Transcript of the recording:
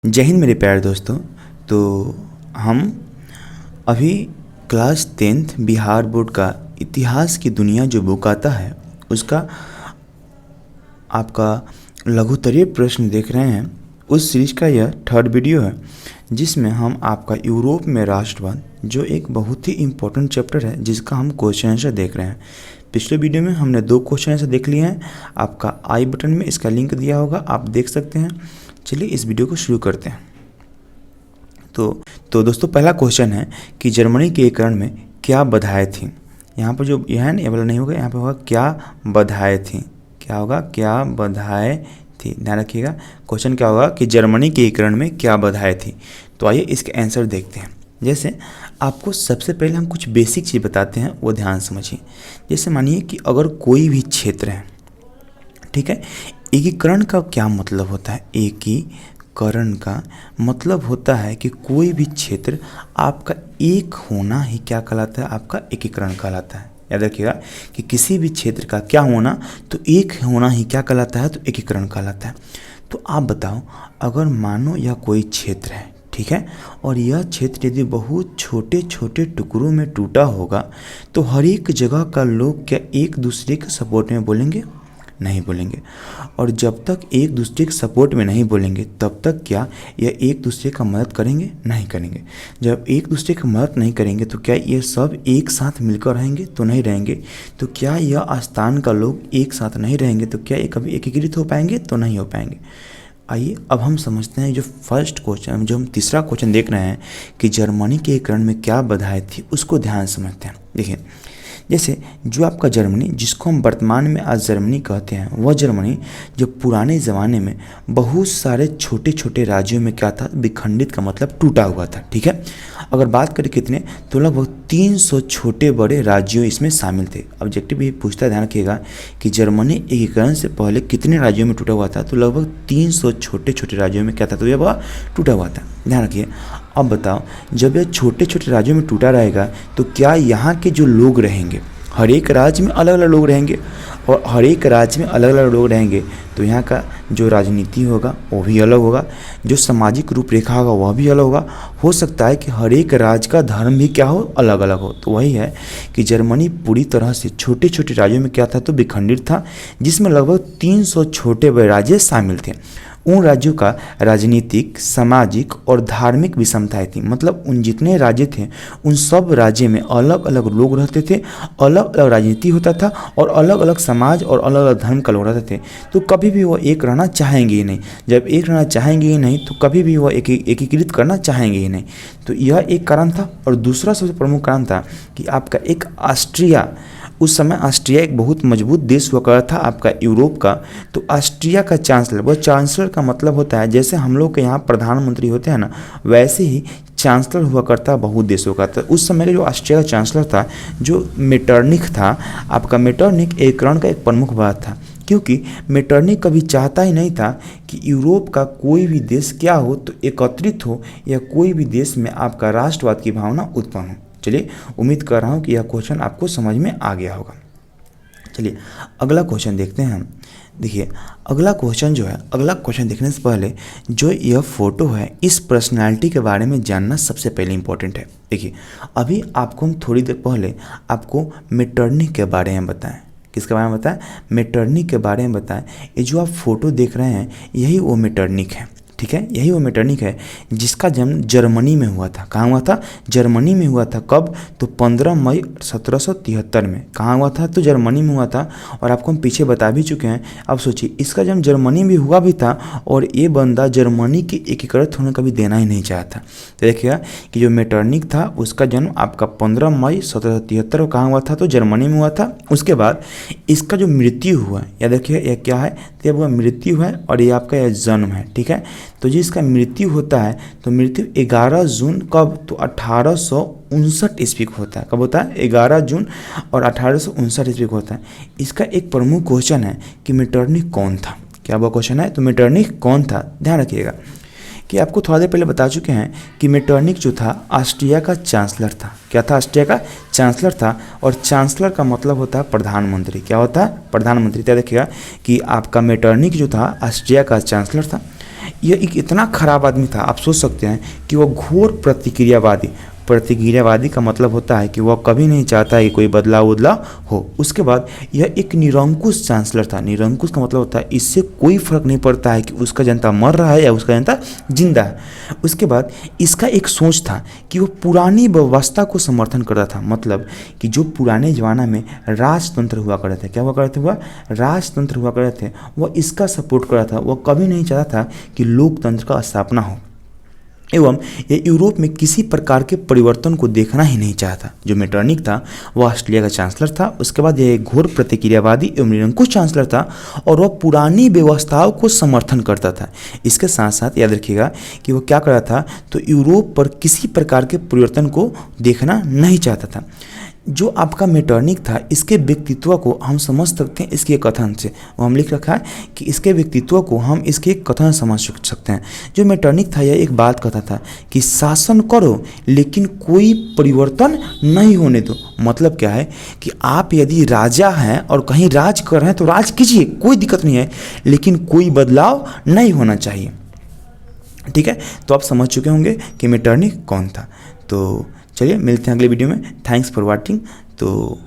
जय हिंद मेरे प्यारे दोस्तों। तो हम अभी क्लास 10th बिहार बोर्ड का इतिहास की दुनिया जो बुक आता है उसका आपका लघुत्तरीय प्रश्न देख रहे हैं। उस सीरीज का यह 3rd वीडियो है जिसमें हम आपका यूरोप में राष्ट्रवाद जो एक बहुत ही इम्पोर्टेंट चैप्टर है जिसका हम क्वेश्चन आंसर देख रहे हैं। पिछले वीडियो में हमने 2 क्वेश्चन आंसर देख लिए हैं। आपका आई बटन में इसका लिंक दिया होगा, आप देख सकते हैं। चलिए इस वीडियो को शुरू करते हैं। तो दोस्तों पहला क्वेश्चन है कि जर्मनी के एकीकरण में क्या बाधाएं थी। यहाँ पर जो यह है ना, ये वाला नहीं होगा, यहाँ पर होगा क्या बाधाएं थी। क्या होगा? क्या बाधाएं थी। ध्यान रखिएगा, क्वेश्चन क्या होगा कि जर्मनी के एकीकरण में क्या बाधाएं थी। तो आइए इसके आंसर देखते हैं। जैसे आपको सबसे पहले हम कुछ बेसिक चीज़ बताते हैं, वो ध्यान समझिए। जैसे मानिए कि अगर कोई भी क्षेत्र है, ठीक है, एकीकरण का क्या मतलब होता है? एकीकरण का मतलब होता है कि कोई भी क्षेत्र आपका एक होना ही क्या कहलाता है? आपका एकीकरण कहलाता है। याद रखिएगा कि किसी भी क्षेत्र का क्या होना, तो एक होना ही क्या कहलाता है? तो एकीकरण कहलाता है। तो आप बताओ, अगर मानो यह कोई क्षेत्र है, ठीक है, और यह क्षेत्र यदि बहुत छोटे छोटे टुकड़ों में टूटा होगा तो हर एक जगह का लोग क्या एक दूसरे के सपोर्ट में बोलेंगे? नहीं बोलेंगे। और जब तक एक दूसरे के सपोर्ट में नहीं बोलेंगे तब तक क्या यह एक दूसरे का मदद करेंगे? नहीं करेंगे। जब एक दूसरे की मदद नहीं करेंगे तो क्या ये सब एक साथ मिलकर रहेंगे? तो नहीं रहेंगे। तो क्या यह स्थान का लोग एक साथ नहीं रहेंगे तो क्या ये कभी एकीकृत हो पाएंगे? तो नहीं हो पाएंगे। आइए अब हम समझते हैं जो फर्स्ट क्वेश्चन, जो हम तीसरा क्वेश्चन देख रहे हैं कि जर्मनी के एकीकरण में क्या बाधाएं थी, उसको ध्यान समझते हैं। देखिए, जैसे जो आपका जर्मनी, जिसको हम वर्तमान में आज जर्मनी कहते हैं, वह जर्मनी जो पुराने ज़माने में बहुत सारे छोटे छोटे राज्यों में क्या था? विखंडित का मतलब टूटा हुआ था। ठीक है, अगर बात करें कितने, तो लगभग 300 छोटे बड़े राज्यों इसमें शामिल थे। ऑब्जेक्टिव ये पूछता है, ध्यान रखिएगा कि जर्मनी एकीकरण से पहले कितने राज्यों में टूटा हुआ था? तो लगभग 300 छोटे छोटे राज्यों में क्या था? तो यह टूटा हुआ था। ध्यान रखिए। अब बताओ, जब यह छोटे छोटे राज्यों में टूटा रहेगा तो क्या यहाँ के जो लोग रहेंगे, हर एक राज्य में अलग अलग लोग रहेंगे, और हर एक राज्य में अलग अलग लोग रहेंगे तो यहाँ का जो राजनीति होगा वो भी अलग होगा, जो सामाजिक रूपरेखा होगा वह भी अलग होगा। हो सकता है कि हर एक राज्य का धर्म भी क्या हो? अलग अलग हो। तो वही है कि जर्मनी पूरी तरह से छोटे छोटे राज्यों में क्या था? तो विखंडित था, जिसमें लगभग 300 छोटे बड़े राज्य शामिल थे। उन राज्यों का राजनीतिक, सामाजिक और धार्मिक विषमताएं थी। मतलब उन जितने राज्य थे उन सब राज्य में अलग अलग लोग रहते थे, अलग अलग राजनीति होता था और अलग अलग समाज और अलग अलग धर्म का लोग रहते थे। तो कभी भी वो एक रहना चाहेंगे ही नहीं। जब एक रहना चाहेंगे ही नहीं तो कभी भी वो एकीकृत करना चाहेंगे ही नहीं। तो यह एक कारण था। और दूसरा सबसे प्रमुख कारण था कि आपका एक ऑस्ट्रिया, उस समय ऑस्ट्रिया एक बहुत मजबूत देश हुआ करता था आपका यूरोप का। तो ऑस्ट्रिया का चांसलर, वह चांसलर का मतलब होता है जैसे हम लोग के यहाँ प्रधानमंत्री होते हैं ना, वैसे ही चांसलर हुआ करता बहुत देशों का। तो उस समय का जो ऑस्ट्रिया का चांसलर था, जो मेटरनिख था, आपका मेटरनिख एकीकरण का एक प्रमुख बात था, क्योंकि मेटरनिख कभी चाहता ही नहीं था कि यूरोप का कोई भी देश क्या हो तो एकत्रित हो, या कोई भी देश में आपका राष्ट्रवाद की भावना उत्पन्न हो। चलिए, उम्मीद कर रहा हूँ कि यह क्वेश्चन आपको समझ में आ गया होगा। चलिए अगला क्वेश्चन देखते हैं हम। देखिए अगला क्वेश्चन जो है, अगला क्वेश्चन देखने से पहले जो यह फोटो है, इस पर्सनालिटी के बारे में जानना सबसे पहले इंपॉर्टेंट है। देखिए अभी आपको हम थोड़ी देर पहले आपको मेटरनिख के बारे में बताएं। किसके बारे में बताएं? मेटरनिख के बारे में बताएं। ये जो आप फोटो देख रहे हैं यही वो मेटरनिख है। ठीक है, यही वो मेटरनिख है जिसका जन्म जर्मनी में हुआ था। कहाँ हुआ था? जर्मनी में हुआ था। कब? तो 15 मई 1773 में। कहाँ हुआ था? तो जर्मनी में हुआ था। और आपको हम पीछे बता भी चुके हैं। अब सोचिए, इसका जन्म जर्मनी में हुआ भी था और ये बंदा जर्मनी के एकीकृत होने का भी देना ही नहीं चाहता। तो देखिएगा कि जो मेटरनिख था उसका जन्म आपका 15 मई 1773 को कहाँ हुआ था? तो जर्मनी में हुआ था। उसके बाद इसका जो मृत्यु हुआ, या देखिए यह क्या है? तो यह मृत्यु है और ये आपका यह जन्म है। ठीक है, तो जिसका मृत्यु होता है तो मृत्यु 11 जून कब? तो 1859 ईस्वी को होता है। कब होता है? 11 जून और 1859 ईस्वी को होता है। इसका एक प्रमुख क्वेश्चन है कि मेटरनिख कौन था। क्या वो क्वेश्चन है? तो मेटरनिख कौन था? ध्यान रखिएगा कि आपको थोड़ा देर पहले बता चुके हैं कि मेटरनिख जो था ऑस्ट्रिया का चांसलर था। क्या था? ऑस्ट्रिया का चांसलर था। और चांसलर का मतलब होता है प्रधानमंत्री। क्या होता है? प्रधानमंत्री। तो देखिएगा कि आपका मेटरनिख जो था ऑस्ट्रिया का चांसलर था। यह एक इतना खराब आदमी था, आप सोच सकते हैं कि वह घोर प्रतिक्रियावादी, प्रतिक्रियावादी का मतलब होता है कि वह कभी नहीं चाहता है कि कोई बदलाव उदलाव हो। उसके बाद यह एक निरंकुश चांसलर था। निरंकुश का मतलब होता है इससे कोई फर्क नहीं पड़ता है कि उसका जनता मर रहा है या उसका जनता जिंदा है। उसके बाद इसका एक सोच था कि वो पुरानी व्यवस्था को समर्थन करता था, मतलब कि जो पुराने ज़माना में राजतंत्र हुआ करते थे, क्या हुआ करते थे, वह राजतंत्र हुआ करते थे, वह इसका सपोर्ट कर रहा था। वह कभी नहीं चाहता था कि लोकतंत्र का स्थापना हो, एवं ये यूरोप में किसी प्रकार के परिवर्तन को देखना ही नहीं चाहता। जो मेटरनिक था वह ऑस्ट्रेलिया का चांसलर था। उसके बाद यह घोर प्रतिक्रियावादी एवं निरंकुश चांसलर था और वह पुरानी व्यवस्थाओं को समर्थन करता था। इसके साथ साथ याद रखिएगा कि वह क्या कर रहा था, तो यूरोप पर किसी प्रकार के परिवर्तन को देखना नहीं चाहता था। जो आपका मेटरनिक था, इसके व्यक्तित्व को हम समझ सकते हैं इसके कथन से। वो हम लिख रखा है कि इसके व्यक्तित्व को हम इसके कथन समझ सकते हैं। जो मेटरनिक था यह एक बात कहता था कि शासन करो लेकिन कोई परिवर्तन नहीं होने दो। मतलब क्या है कि आप यदि राजा हैं और कहीं राज कर रहे हैं तो राज कीजिए, कोई दिक्कत नहीं है, लेकिन कोई बदलाव नहीं होना चाहिए। ठीक है, तो आप समझ चुके होंगे कि मेटरनिक कौन था। तो चलिए मिलते हैं अगले वीडियो में। Thanks for watching. तो